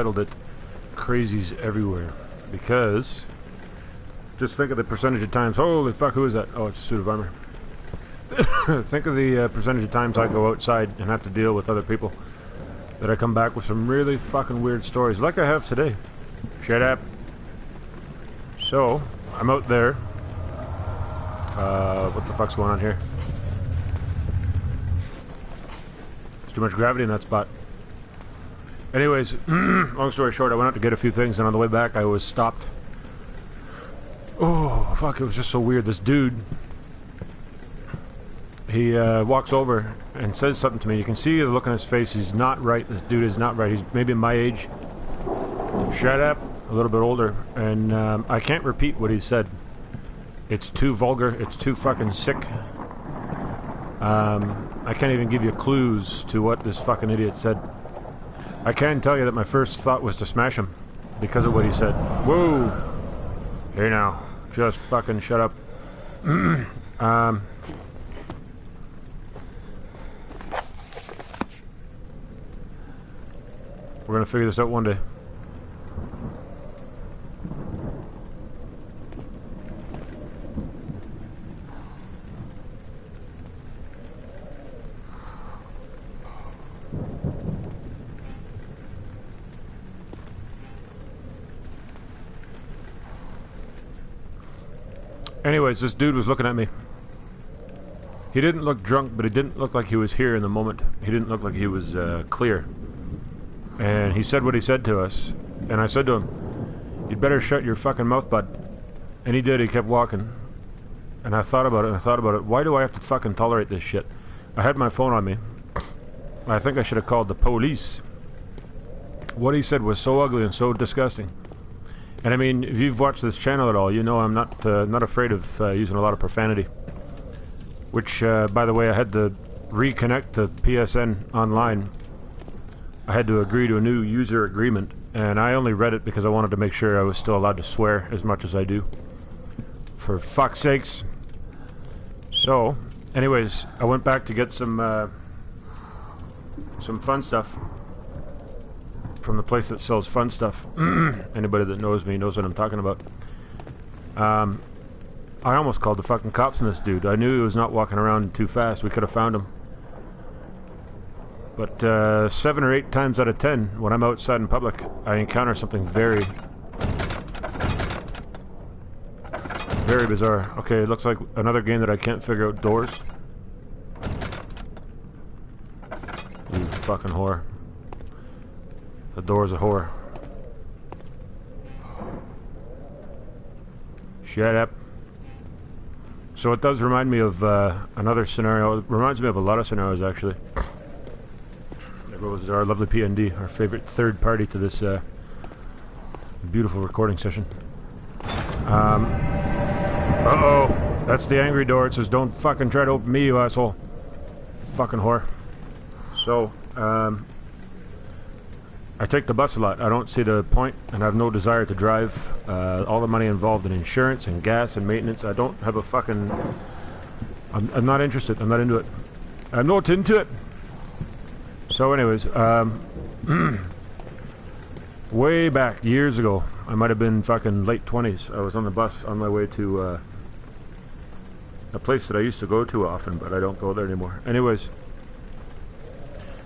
titled it Crazies Everywhere, because just think of the percentage of times, holy fuck, who is that? Oh, it's a suit of armor. Think of the percentage of times I go outside and have to deal with other people that I come back with some really fucking weird stories, like I have today. Shut up. So, I'm out there. What the fuck's going on here? There's too much gravity in that spot. Anyways, long story short, I went out to get a few things, and on the way back I was stopped. Oh, fuck, it was just so weird. This dude, he walks over and says something to me. You can see the look on his face. He's not right. This dude is not right. He's maybe my age. Shut up. A little bit older. And I can't repeat what he said. It's too vulgar. It's too fucking sick. I can't even give you clues to what this fucking idiot said. I can tell you that my first thought was to smash him because of what he said. Whoa! Hey now, just fucking shut up. We're gonna figure this out one day. Anyways, this dude was looking at me. He didn't look drunk, but he didn't look like he was here in the moment. He didn't look like he was clear. And he said what he said to us. And I said to him, "You'd better shut your fucking mouth, bud." And he did. He kept walking. And I thought about it, and I thought about it. Why do I have to fucking tolerate this shit? I had my phone on me. I think I should have called the police. What he said was so ugly and so disgusting. And I mean, if you've watched this channel at all, you know I'm not afraid of using a lot of profanity. Which, by the way, I had to reconnect to PSN online. I had to agree to a new user agreement, and I only read it because I wanted to make sure I was still allowed to swear as much as I do. For fuck's sakes. So, anyways, I went back to get some fun stuff from the place that sells fun stuff. Anybody that knows me knows what I'm talking about. I almost called the fucking cops on this dude. I knew he was not walking around too fast. We could have found him. But 7 or 8 times out of 10, when I'm outside in public, I encounter something very, very bizarre. Okay, it looks like another game that I can't figure out doors. You fucking whore. The door's a whore. Shut up. So it does remind me of another scenario. It reminds me of a lot of scenarios, actually. There was our lovely PND, our favorite third party to this beautiful recording session. Uh-oh. That's the angry door. It says, "Don't fucking try to open me, you asshole." Fucking whore. So, I take the bus a lot. I don't see the point, and I have no desire to drive. All the money involved in insurance and gas and maintenance. I don't have a fucking... I'm not interested. I'm not into it. I'm not into it. So anyways, way back, years ago, I might have been fucking late 20s. I was on the bus on my way to a place that I used to go to often, but I don't go there anymore. Anyways,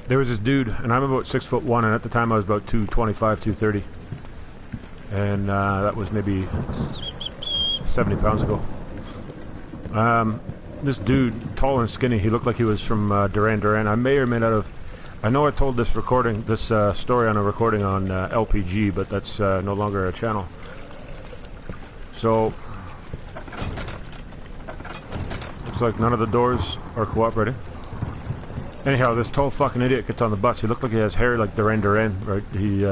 there was this dude, and I'm about 6'1", and at the time I was about 225, 230. And that was maybe 70 pounds ago. This dude, tall and skinny, he looked like he was from Duran Duran. I may or may not have... I know I told this story on a recording on LPG, but that's no longer a channel. So, looks like none of the doors are cooperating. Anyhow, this tall fucking idiot gets on the bus. He looked like he has hair like Duran Duran, right? He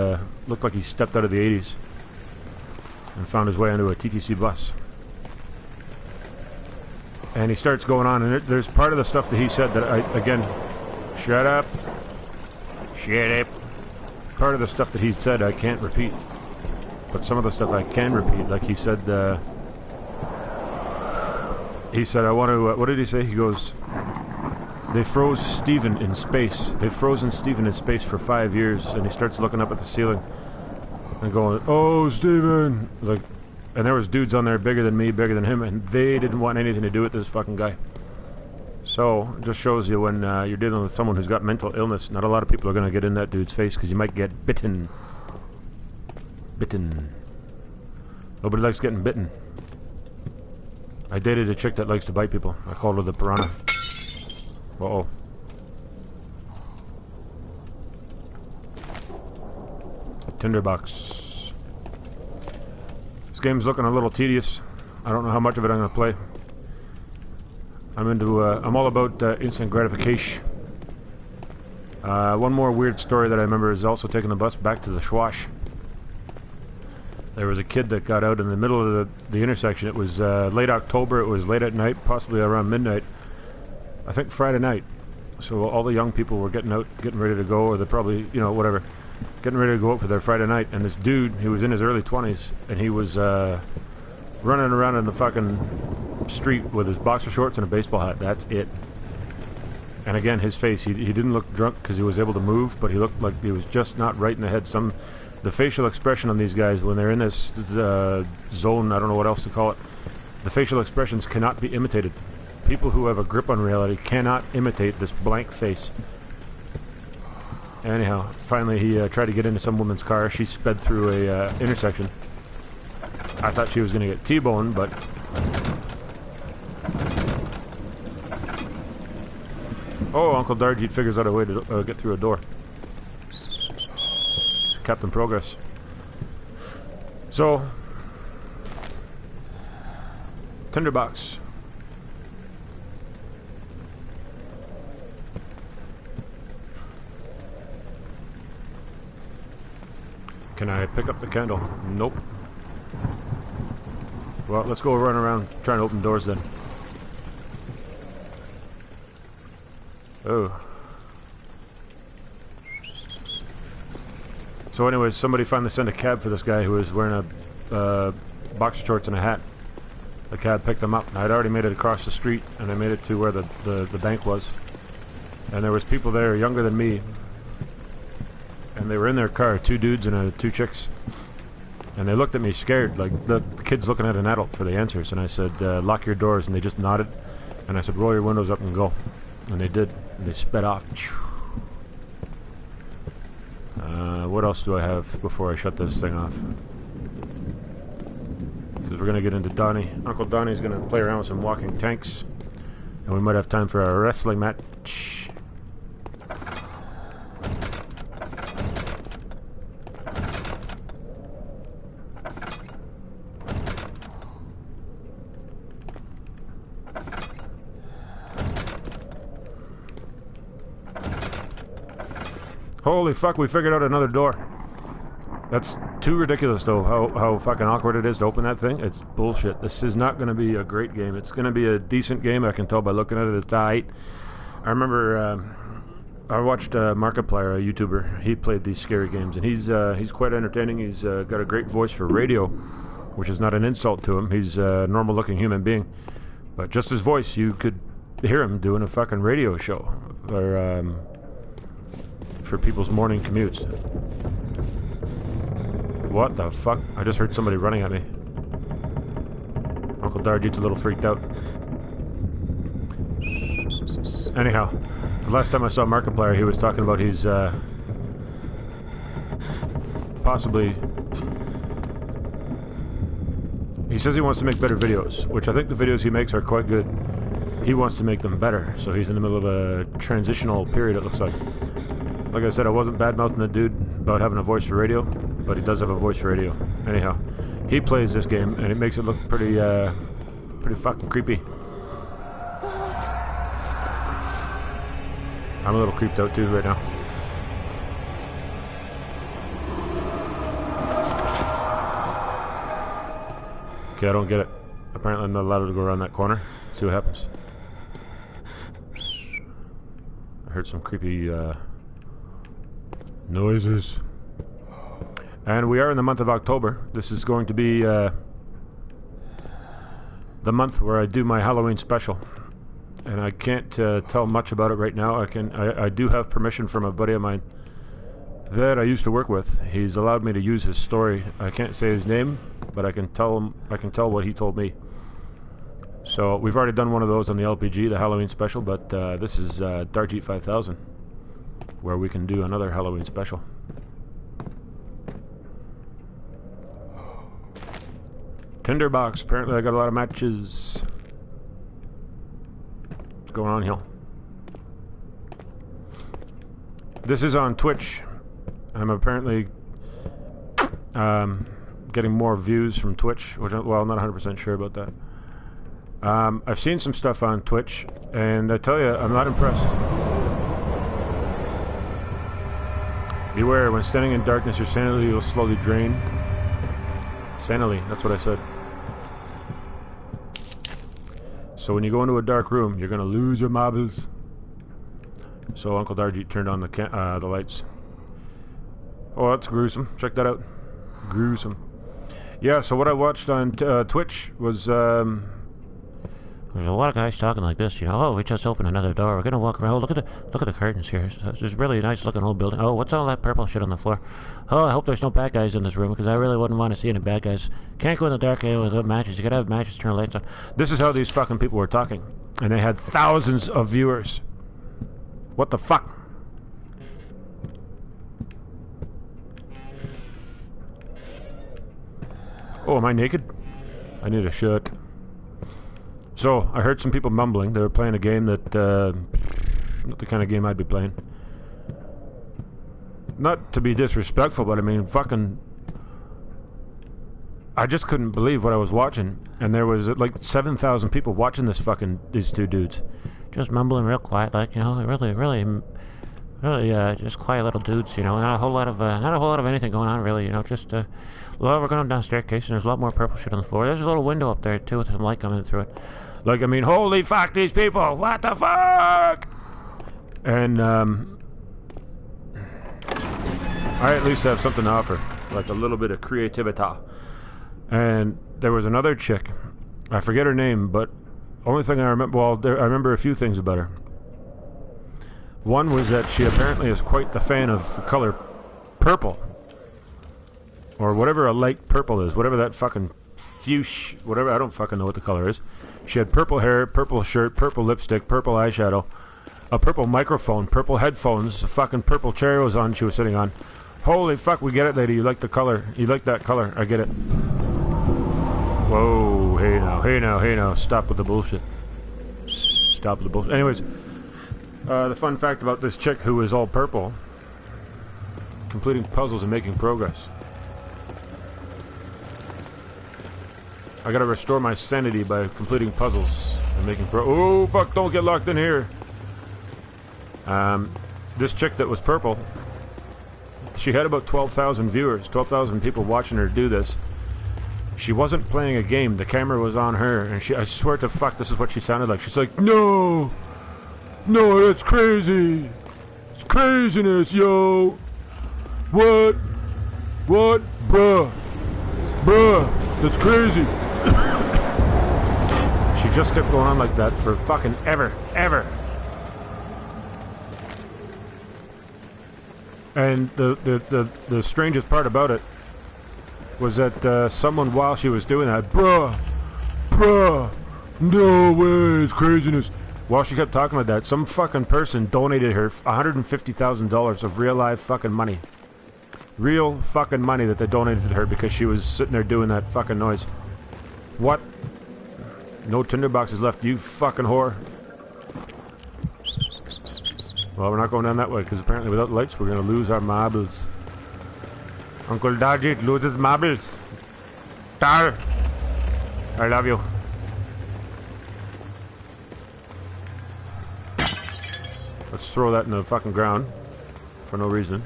looked like he stepped out of the 80s and found his way onto a TTC bus. And he starts going on, and there's part of the stuff that he said that again, shut up. Shut up. Part of the stuff that he said I can't repeat. But some of the stuff I can repeat. Like he said, I want to, what did he say? He goes, they froze Stephen in space. They've frozen Stephen in space for 5 years. And he starts looking up at the ceiling. and going, "Oh, Steven!" Like, and there was dudes on there bigger than me, bigger than him, and they didn't want anything to do with this fucking guy. So, it just shows you when you're dealing with someone who's got mental illness, not a lot of people are going to get in that dude's face because you might get bitten. Bitten. Nobody likes getting bitten. I dated a chick that likes to bite people. I called her the piranha. Uh-oh. A tinderbox. This game's looking a little tedious. I don't know how much of it I'm going to play. I'm all about instant gratification. One more weird story that I remember is also taking the bus back to the Schwash. There was a kid that got out in the middle of the intersection. It was late October. It was late at night, possibly around midnight. I think Friday night. So all the young people were getting out, getting ready to go, or they're probably, you know, whatever, getting ready to go out for their Friday night. And this dude, he was in his early 20s, and he was running around in the fucking street with his boxer shorts and a baseball hat. That's it. And again, his face, he didn't look drunk because he was able to move, but he looked like he was just not right in the head. The facial expression on these guys when they're in this zone, I don't know what else to call it, the facial expressions cannot be imitated. People who have a grip on reality cannot imitate this blank face. Anyhow, finally he tried to get into some woman's car. She sped through a intersection. I thought she was going to get T-boned, but... Oh, Uncle Darjeet figures out a way to get through a door. Captain Progress. So... Tinderbox. Can I pick up the candle? Nope. Well, let's go run around trying to open doors then. Oh. So anyways, somebody finally sent a cab for this guy who was wearing a boxer shorts and a hat. The cab picked him up. I'd already made it across the street, and I made it to where the bank was. And there was people there younger than me. And they were in their car, two dudes and two chicks. And they looked at me scared, like the kid's looking at an adult for the answers. And I said, lock your doors. And they just nodded. And I said, roll your windows up and go. And they did. And they sped off. What else do I have before I shut this thing off? Because we're going to get into Donnie. Uncle Donnie's going to play around with some walking tanks. And we might have time for a wrestling match. Holy fuck, we figured out another door. That's too ridiculous though, how fucking awkward it is to open that thing. It's bullshit. This is not going to be a great game. It's going to be a decent game, I can tell by looking at it. It's tight. I remember I watched Markiplier, a YouTuber. He played these scary games, and he's quite entertaining. He's got a great voice for radio, which is not an insult to him. He's a normal-looking human being. But just his voice, you could hear him doing a fucking radio show. Or, for people's morning commutes. What the fuck? I just heard somebody running at me. Uncle Darjeet's a little freaked out. Anyhow, the last time I saw Markiplier, he was talking about he's possibly... He says he wants to make better videos, which I think the videos he makes are quite good. He wants to make them better, so he's in the middle of a transitional period, it looks like. Like I said, I wasn't bad-mouthing the dude about having a voice for radio, but he does have a voice for radio. Anyhow, he plays this game, and it makes it look pretty fucking creepy. I'm a little creeped out too right now. Okay, I don't get it. Apparently I'm not allowed to go around that corner. See what happens. I heard some creepy, noises. And we are in the month of October. This is going to be the month where I do my Halloween special. And I can't tell much about it right now. I do have permission from a buddy of mine that I used to work with. He's allowed me to use his story. I can't say his name, but I can tell him. I can tell what he told me. So we've already done one of those on the LPG, the Halloween special, but this is Darjeet 5000, where we can do another Halloween special. Tinderbox. Apparently I got a lot of matches. What's going on here? This is on Twitch. I'm apparently getting more views from Twitch, which well, I'm not 100% sure about that. I've seen some stuff on Twitch, and I tell you, I'm not impressed. Beware, when standing in darkness, your sanity will slowly drain. Sanity, that's what I said. So when you go into a dark room, you're gonna lose your marbles. So Uncle Darjeet turned on the lights. Oh, that's gruesome. Check that out. Gruesome. Yeah, so what I watched on Twitch was... There's a lot of guys talking like this, you know. Oh, we just opened another door. We're gonna walk around. Oh, look at the curtains here. It's a really nice looking old building. Oh, what's all that purple shit on the floor? Oh, I hope there's no bad guys in this room, because I really wouldn't want to see any bad guys. Can't go in the dark area without matches. You gotta have matches, turn the lights on. This is how these fucking people were talking, and they had thousands of viewers. What the fuck? Oh, am I naked? I need a shirt. So, I heard some people mumbling. They were playing a game that, not the kind of game I'd be playing. Not to be disrespectful, but I mean, fucking... I just couldn't believe what I was watching. And there was, like, 7,000 people watching these two dudes. Just mumbling real quiet, like, you know, really, just quiet little dudes, you know, not a whole lot of anything going on, really, you know, just, well, we're going down a staircase, and there's a lot more purple shit on the floor. There's a little window up there, too, with some light coming through it. Like, I mean, holy fuck, these people! What the fuck? And, I at least have something to offer. Like a little bit of creativity. And there was another chick. I forget her name, but only thing I remember... Well, I remember a few things about her. One was that she apparently is quite the fan of the color purple. Or whatever a light purple is. Whatever that fucking fuchsia... Whatever, I don't fucking know what the color is. She had purple hair, purple shirt, purple lipstick, purple eyeshadow, a purple microphone, purple headphones, a fucking purple chair was on she was sitting on. Holy fuck, we get it, lady. You like the color. You like that color. I get it. Whoa, hey now, hey now, hey now. Stop with the bullshit. Stop with the bullshit. Anyways, the fun fact about this chick who is all purple, completing puzzles and making progress. I gotta restore my sanity by completing puzzles and making oh fuck, don't get locked in here. This chick that was purple, she had about 12,000 viewers, 12,000 people watching her do this. She wasn't playing a game, the camera was on her, and I swear to fuck, this is what she sounded like. She's like, no, that's crazy. It's craziness, yo. What, bruh, that's crazy. She just kept going on like that for fucking ever. And the strangest part about it was that someone, while she was doing that, bruh, no way, it's craziness. While she kept talking like that, some fucking person donated her $150,000 of real live fucking money. Real fucking money that they donated to her because she was sitting there doing that fucking noise. What? No tinderboxes left, you fucking whore. Well, we're not going down that way because apparently without lights we're going to lose our marbles. Uncle Darjeet loses marbles. Dar! I love you. Let's throw that in the fucking ground for no reason.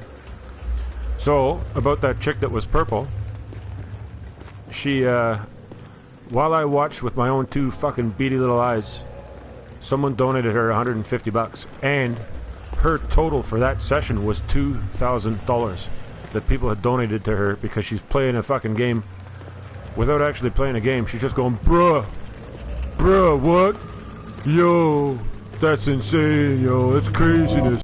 So, about that chick that was purple, she, while I watched with my own two fucking beady little eyes, someone donated her $150, and her total for that session was $2,000 that people had donated to her because she's playing a fucking game without actually playing a game. She's just going, bruh, what? Yo, that's insane, yo, that's craziness.